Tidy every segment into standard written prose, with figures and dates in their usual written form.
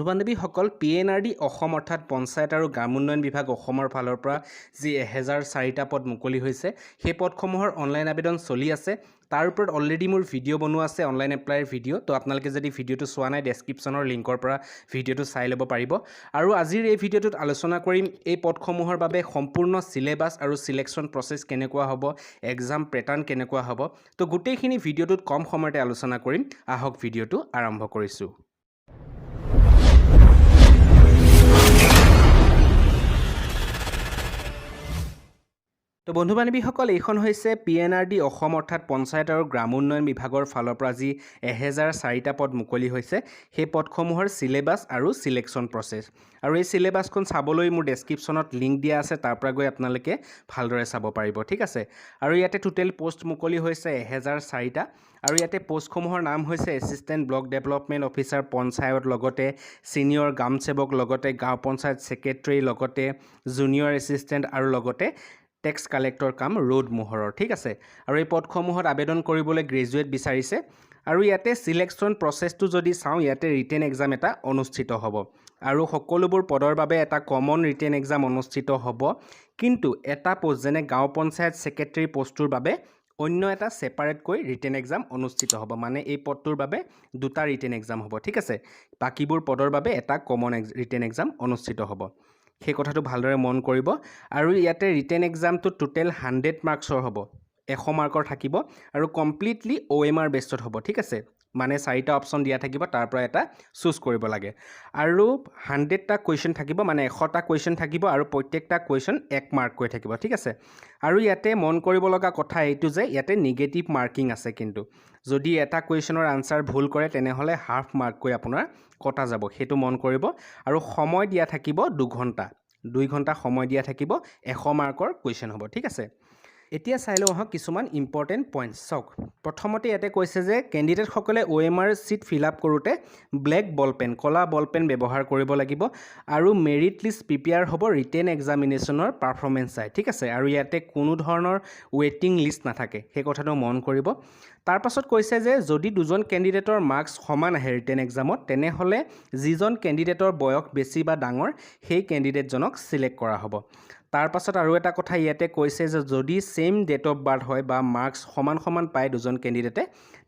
বন্ধু-বান্ধৱীসকল PNRD Assam অৰ্থাৎ পঞ্চায়ত আৰু গ্ৰাম উন্নয়ন বিভাগ অসমৰ ফালৰ পৰা যি 1004টা পদ মুকলি হৈছে সেই পদসমূহৰ অনলাইন আবেদন চলি আছে তাৰ ওপৰত অলৰেডি মোৰ ভিডিঅ' বনোৱা আছে অনলাইন এপ্লাইৰ ভিডিঅ' তো আপোনালোকে যদি ভিডিঅ'টো চোৱা নাই ডেছক্ৰিপশ্যনৰ লিংকৰ পৰা ভিডিঅ'টো চাই ল'ব পাৰিব আৰু আজিৰ এই ভিডিঅ'টোত আলোচনা কৰিম এই পদসমূহৰ বাবে সম্পূৰ্ণ সিলেবাস আৰু সিলেকশ্যন প্ৰচেছ কেনেকুৱা হ'ব এক্সাম পেটাৰ্ন কেনেকুৱা হ'ব তো গোটেইখিনি ভিডিঅ'টোত কম সময়তে আলোচনা কৰিম আহক ভিডিঅ'টো আৰম্ভ কৰিছোঁ তো বন্ধু-বান্ধৱীসকল এইখন হৈছে PNRD অসম অৰ্থাৎ পঞ্চায়ত আৰু গ্ৰাম উন্নয়ন বিভাগৰ ফালৰ পৰা যি 1004টা পদ মুকলি হৈছে সেই পদসমূহৰ সিলেবাস আৰু সিলেকশ্যন প্ৰচেছ আৰু এই সিলেবাসখন চাবলৈ মোৰ ডেছক্ৰিপশ্যনত লিংক দিয়া আছে তাৰ পৰা গৈ আপোনালোকে ভালদৰে চাব পাৰিব ঠিক আছে আৰু ইয়াতে টোটেল পোষ্ট মুকলি হৈছে 1004টা আৰু ইয়াতে পোষ্টসমূহৰ নাম হৈছে assistant block development officer panchayat লগতে সিনিয়ৰ গ্ৰাম সেৱক লগতে গাঁও পঞ্চায়ত সেক্ৰেটাৰী লগতে জুনিয়ৰ এছিষ্টেণ্ট আৰু লগতে টেক্স কালেক্টৰ কাম ৰোড মোহৰৰ ঠিক আছে আৰু এই পদসমূহত আবেদন কৰিবলৈ গ্ৰেজুৱেট বিচাৰিছে আৰু ইয়াতে সিলেকশ্যন প্ৰচেছটো যদি চাওঁ ইয়াতে ৰিটেন এক্সাম এটা অনুষ্ঠিত হ'ব আৰু সকলোবোৰ পদৰ বাবে এটা কমন ৰিটেন এক্সাম অনুষ্ঠিত হ'ব কিন্তু এটা পোষ্ট যেনে গাঁও পঞ্চায়ত সেক্ৰেটাৰী পোষ্টটোৰ বাবে অন্য এটা সেপাৰেটকৈ ৰিটেন এক্সাম অনুষ্ঠিত হ'ব মানে এই পদটোৰ বাবে দুটা ৰিটেন এক্সাম হ'ব ঠিক আছে বাকিবোৰ পদৰ বাবে এটা কমন ৰিটেন এক্সাম অনুষ্ঠিত হ'ব সেই কথাটো ভালদৰে মন কৰিব আৰু ইয়াতে ৰিটেন এক্সামটো টোটেল 100 মাৰ্কছৰ হ'ব 100 মাৰ্কৰ থাকিব আৰু কমপ্লিটলি OMR বেছড হ'ব ঠিক আছে মানে 4টা অপচন দিয়া থাকিব তাৰ পৰা এটা চুজ কৰিব লাগে আৰু 100টা কুৱেশ্যন থাকিব মানে 100টা কুৱেশ্যন থাকিব আৰু প্ৰত্যেকটা কুৱেশ্যন 1 মাৰ্ক কৈ থাকিব ঠিক আছে আৰু ইয়াতে মন কৰিব লগা কথা এইটো যে ইয়াতে নিগেটিভ মাৰ্কিং আছে কিন্তু যদি এটা কুৱেশ্যনৰ আনসাৰ ভুল কৰে তেনেহলে হাফ মাৰ্ক কৈ আপোনাৰ কটা যাব হেতু মন কৰিব আৰু সময় দিয়া থাকিব 2 ঘণ্টা 2 ঘণ্টা সময় দিয়া থাকিব 100 মাৰ্কৰ কুৱেশ্যন হ'ব ঠিক আছে এতিয়া চাই লওঁ হক কিছুমান ইম্পৰ্টেন্ট পইণ্টছ চাওক প্ৰথমতে ইয়াতে কৈছে যে ক্যান্ডিডেট সকলে OMR সিট ফিল আপ কৰোতে ব্ল্যাক বল পেন কলা বল পেন ব্যৱহাৰ কৰিব লাগিব আৰু মেৰিট লিষ্ট প্ৰিপেয়াৰ হ'ব ৰিটেন এক্সামিনেশ্যনৰ পাৰফৰমেন্স চাই ঠিক আছে আৰু ইয়াতে কোনো ধৰণৰ ৱেটিং লিষ্ট নাথাকে সেই কথাটো মন কৰিব তাৰ পাছত কৈছে যে যদি দুজন ক্যান্ডিডেটৰ মাৰ্কস সমান আহে ৰিটেন এক্সামত তেনেহলে যিজন ক্যান্ডিডেটৰ বয়স বেছি বা ডাঙৰ সেই ক্যান্ডিডেটজনক সিলেক্ট কৰা হ'ব তাৰ পাছত আৰু এটা কথা ইয়াতে কৈছে যে যদি সেম ডেট অফ বাৰ্থ হয় বা মাৰ্কস সমান পায় দুজন ক্যান্ডিডেটে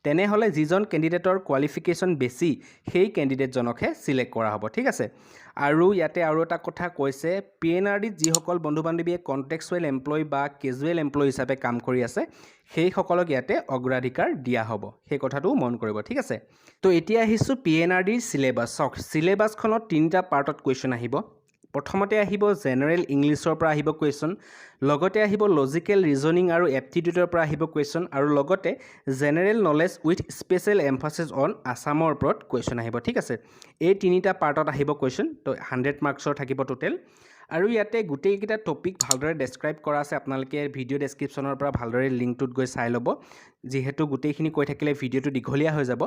তেনেহলে যিজন ক্যান্ডিডেটৰ কোৱালিফিকেশন বেছি সেই ক্যান্ডিডেটজনকহে সিলেক্ট কৰা হ'ব ঠিক আছে আৰু ইয়াতে আৰু এটা কথা কৈছে PNRD যিসকল বন্ধু-বান্ধৱীয়ে কন্ট্ৰেকচুৱেল এমপ্লয় বা কেজুৱেল এমপ্লয় হিচাপে কাম কৰি আছে সেই সকলক ইয়াতে অগ্ৰাধিকাৰ দিয়া হ'ব সেই কথাটো মন কৰিব ঠিক আছে তো এতিয়া আহিছো PNRD সিলেবাস সিলেবাসখনত 3টা পাৰ্টত কুৱেশ্যন আহিব প্ৰথমতে আহিব জেনাৰেল ইংলিছৰ পৰা আহিব কুৱেশ্যন লগতে আহিব লজিক্যাল ৰিজনিং আৰু এপ্টিটিউডৰ পৰা আহিব কুৱেশ্যন আৰু লগতে general knowledge with special emphasis on আসামৰ ওপৰত কুৱেশ্যন আহিব ঠিক আছে এই 3টা পাৰ্টত আহিব কুৱেশ্যন তো 100 মাৰ্কছৰ থাকিব টোটেল আৰু ইয়াতে গোটেইকেইটা টপিক ভালদৰে ডেসক্ৰাইব কৰা আছে আপোনালোকে ভিডিঅ' ডেসক্ৰিপশ্যনৰ পৰা ভালদৰে লিংকটোত গৈ চাই ল'ব যেহেতু গোটেইখিনি কৈ থাকিলে ভিডিঅ'টো দীঘলীয়া হৈ যাব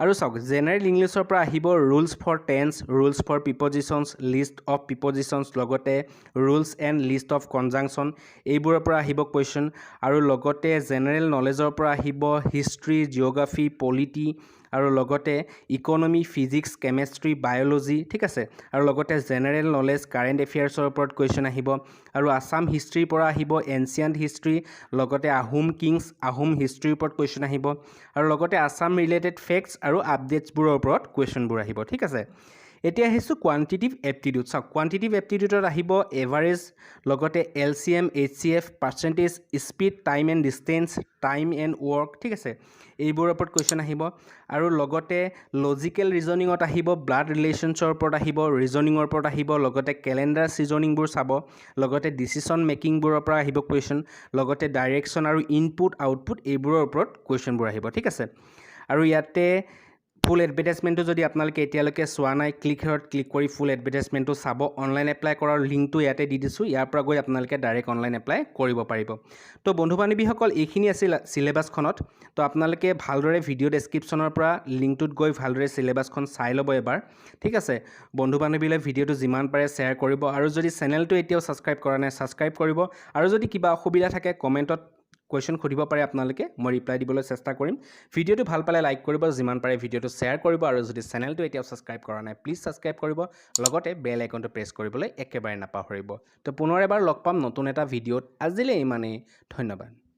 আৰু চাওক জেনাৰেল ইংলিছৰ পৰা আহিব rules for tense rules for prepositions list of prepositions লগতে rules and list of conjunction এইবোৰৰ পৰা আহিব কুৱেশ্যন আৰু লগতে জেনাৰেল নলেজৰ পৰা আহিব হিষ্ট্ৰী জিঅ'গ্ৰাফি পলিটি আৰু লগতে ইকোনমি ফিজিক্স কেমিষ্ট্ৰি বায়োলজি ঠিক আছে আৰু লগতে জেনাৰেল নলেজ কাৰেন্ট এফেয়াৰ্ছৰ ওপৰত কুৱেশ্যন আহিব আৰু আসাম হিষ্ট্ৰীৰ পৰা আহিব এনচিয়েন্ট হিষ্ট্ৰী লগতে আহোম কিংছ আহোম হিষ্ট্ৰীৰ ওপৰত কুৱেশ্যন আহিব আৰু লগতে আসাম ৰিলেটেড ফেক্টছ আৰু আপডেটছবোৰৰ ওপৰত কুৱেশ্যনবোৰ আহিব ঠিক আছে এতিয়া আহিছো কোৱান্টিটিভ এপ্টিটিউড চাওক কোৱান্টিটিভ এপ্টিটিউডত আহিব এভাৰেজ লগতে LCM HCF percentage speed time and distance time and work ঠিক আছে এইবোৰৰ ওপৰত কুৱেশ্যন আহিব আৰু লগতে লজিক্যাল ৰিজনিঙত আহিব ব্লাড ৰিলেশ্যনছৰ ওপৰত আহিব ৰিজনিঙৰ ওপৰত আহিব লগতে ক্যালেণ্ডাৰ সিজনিংবোৰ চাব লগতে ডিসিশন মেকিংবোৰৰ পৰা আহিব কুৱেশ্যন লগতে ডাইৰেকশ্যন আৰু ইনপুট আউটপুট এইবোৰৰ ওপৰত কুৱেশ্যনবোৰ আহিব ঠিক আছে আৰু ইয়াতে ফুল এডভাৰটাইজমেন্টটো যদি আপোনালোকে এতিয়ালৈকে চোৱা নাই ক্লিক কৰি ফুল এডভাৰটাইজমেন্টটো চাব অনলাইন এপ্লাই কৰাৰ লিংকটো ইয়াতে দি দিছো ইয়াৰ পৰা গৈ আপোনালোকে ডাইৰেক্ট অনলাইন এপ্লাই কৰিব পাৰিব তো বন্ধু-বান্ধৱীসকল এইখিনি আছিল সিলেবাসখনত তো আপোনালোকে ভালদৰে ভিডিঅ' ডেসক্ৰিপশ্যনৰ পৰা লিংকটোত গৈ ভালদৰে সিলেবাসখন চাই ল'ব এবাৰ ঠিক আছে বন্ধু-বান্ধৱীলৈ ভিডিঅ'টো যিমান পাৰে শ্বেয়াৰ কৰিব আৰু যদি চেনেলটো এতিয়াও সাবস্ক্ৰাইব কৰা নাই সাবস্ক্ৰাইব কৰিব আৰু যদি কিবা অসুবিধা থাকে কমেন্টত কুৱেশ্যন সুধিব পাৰে আপোনালোকে মই ৰিপ্লাই দিবলৈ চেষ্টা কৰিম ভিডিঅ'টো ভাল পালে লাইক কৰিব যিমান পাৰে ভিডিঅ'টো শ্বেয়াৰ কৰিব আৰু যদি চেনেলটো এতিয়াও ছাবস্ক্ৰাইব কৰা নাই প্লিজ ছাবস্ক্ৰাইব কৰিব লগতে বেল আইকনটো প্ৰেছ কৰিবলৈ একেবাৰে নাপাহৰিব তো পুনৰ এবাৰ লগ পাম নতুন এটা ভিডিঅ'ত আজিলৈ ইমানেই ধন্যবাদ